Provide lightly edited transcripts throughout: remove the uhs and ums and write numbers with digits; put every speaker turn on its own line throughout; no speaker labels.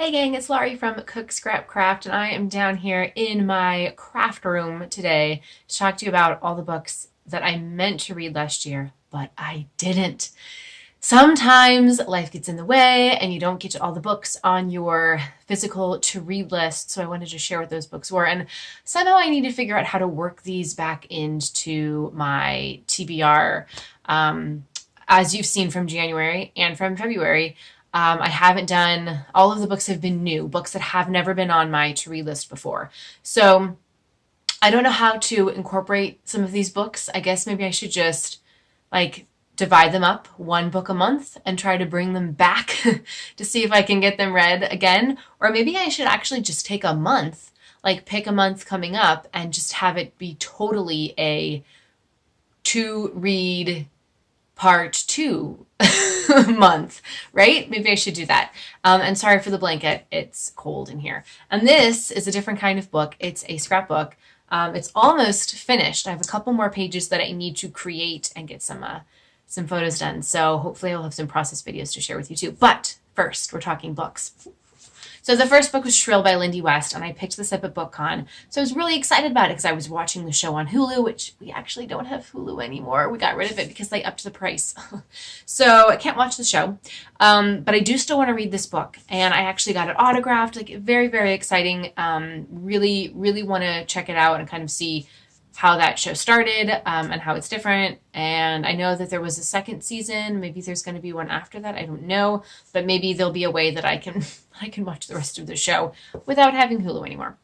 Hey gang, it's Laurie from Cook Scrap Craft, and I am down here in my craft room today to talk to you about all the books that I meant to read last year, but I didn't. Sometimes life gets in the way and you don't get to all the books on your physical to read list, so I wanted to share what those books were. And somehow I need to figure out how to work these back into my TBR. As you've seen from January and from February, I haven't done, all of the books have been new, books that have never been on my to read list before. So I don't know how to incorporate some of these books. I guess maybe I should just like divide them up one book a month and try to bring them back to see if I can get them read again. Or maybe I should actually just take a month, like pick a month coming up and just have it be totally a to read part two month, right? Maybe I should do that. And sorry for the blanket. It's cold in here. And this is a different kind of book. It's a scrapbook. It's almost finished. I have a couple more pages that I need to create and get some photos done. So hopefully I'll have some process videos to share with you too. But first, we're talking books. So the first book was Shrill by Lindy West, and I picked this up at BookCon. So I was really excited about it because I was watching the show on Hulu, which we actually don't have Hulu anymore. We got rid of it because they upped the price. So I can't watch the show. But I do still want to read this book. And I actually got it autographed, like very, very exciting. Really, really want to check it out and kind of see how that show started and how it's different. And I know that there was a second season. Maybe there's going to be one after that. I don't know. But maybe there'll be a way that I can watch the rest of the show without having Hulu anymore.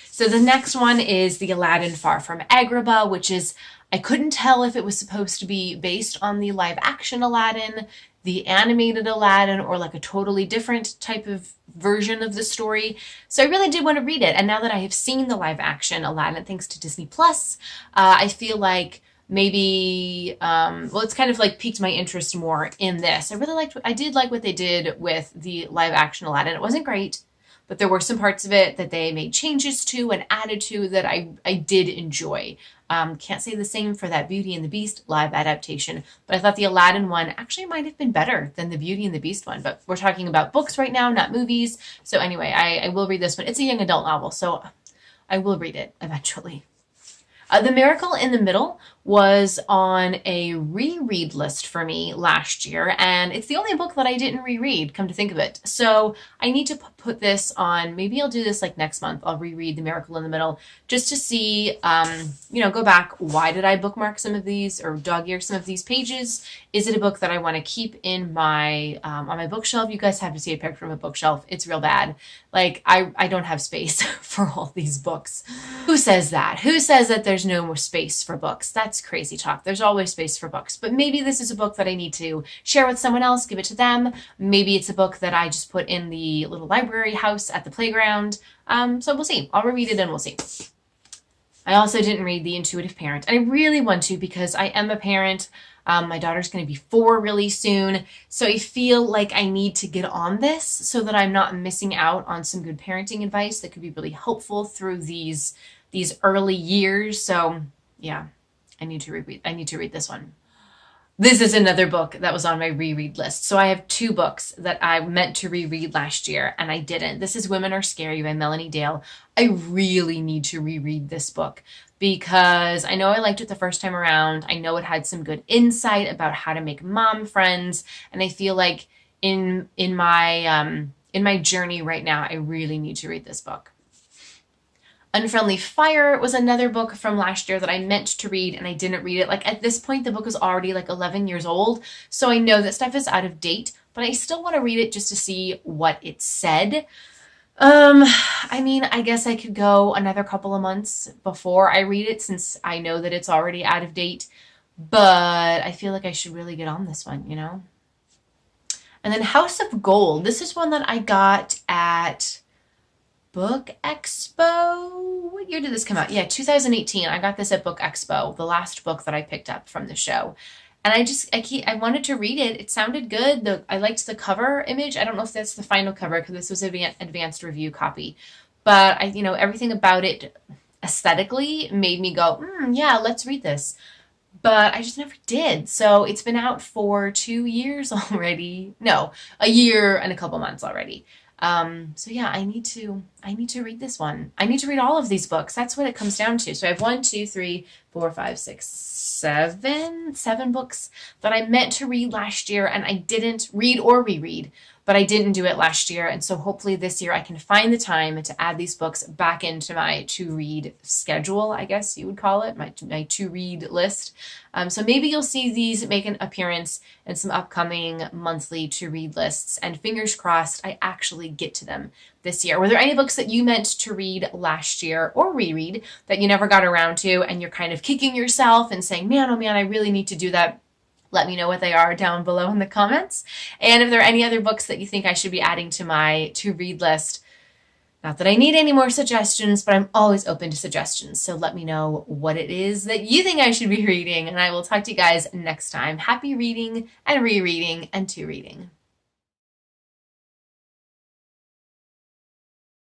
So the next one is the Aladdin Far from Agrabah, which is, I couldn't tell if it was supposed to be based on the live action Aladdin, the animated Aladdin, or like a totally different type of version of the story. So I really did want to read it. And now that I have seen the live action Aladdin, thanks to Disney Plus, I feel like maybe, it's kind of like piqued my interest more in this. I did like what they did with the live action Aladdin. It wasn't great, but there were some parts of it that they made changes to and added to that I did enjoy. Can't say the same for that Beauty and the Beast live adaptation, but I thought the Aladdin one actually might have been better than the Beauty and the Beast one. But we're talking about books right now, not movies. So anyway, I will read this one. It's a young adult novel, so I will read it eventually. The Miracle in the Middle was on a reread list for me last year, and it's the only book that I didn't reread, come to think of it. So I need to put this on, maybe I'll do this like next month. I'll reread The Miracle in the Middle just to see, go back. Why did I bookmark some of these or dog ear some of these pages? Is it a book that I want to keep in my, on my bookshelf? You guys have to see a picture of a bookshelf. It's real bad. Like, I don't have space for all these books. Who says that? Who says that there's no more space for books? That's crazy talk. There's always space for books. But maybe this is a book that I need to share with someone else, give it to them. Maybe it's a book that I just put in the little library house at the playground. So we'll see. I'll reread it and we'll see. I also didn't read The Intuitive Parent. And I really want to because I am a parent. My daughter's going to be 4 really soon. So I feel like I need to get on this so that I'm not missing out on some good parenting advice that could be really helpful through these early years. So yeah, I need to read this one. This is another book that was on my reread list. So I have 2 books that I meant to reread last year and I didn't. This is Women Are Scary by Melanie Dale. I really need to reread this book because I know I liked it the first time around. I know it had some good insight about how to make mom friends. And I feel like in my journey right now, I really need to read this book. Unfriendly Fire was another book from last year that I meant to read and I didn't read it. Like at this point, the book is already like 11 years old. So I know that stuff is out of date, but I still want to read it just to see what it said. I guess I could go another couple of months before I read it since I know that it's already out of date, but I feel like I should really get on this one, And then House of Gold. This is one that I got at Book Expo. What year did this come out? Yeah, 2018. I got this at Book Expo, the last book that I picked up from the show. And I wanted to read it. It sounded good. I liked the cover image. I don't know if that's the final cover because this was an advanced review copy. But everything about it aesthetically made me go, yeah, let's read this. But I just never did. So it's been out for 2 years already. No, a year and a couple months already. So yeah, I need to read this one. I need to read all of these books. That's what it comes down to. So I have 7 books that I meant to read last year and I didn't read or reread, but I didn't do it last year. And so hopefully this year I can find the time to add these books back into my to read schedule, I guess you would call it, my to read list. So maybe you'll see these make an appearance in some upcoming monthly to read lists. And fingers crossed, I actually get to them this year. Were there any books that you meant to read last year or reread that you never got around to and you're kind of kicking yourself and saying, man, oh man, I really need to do that? Let me know what they are down below in the comments. And if there are any other books that you think I should be adding to my to read list, not that I need any more suggestions, but I'm always open to suggestions. So let me know what it is that you think I should be reading, and I will talk to you guys next time. Happy reading and rereading and to reading.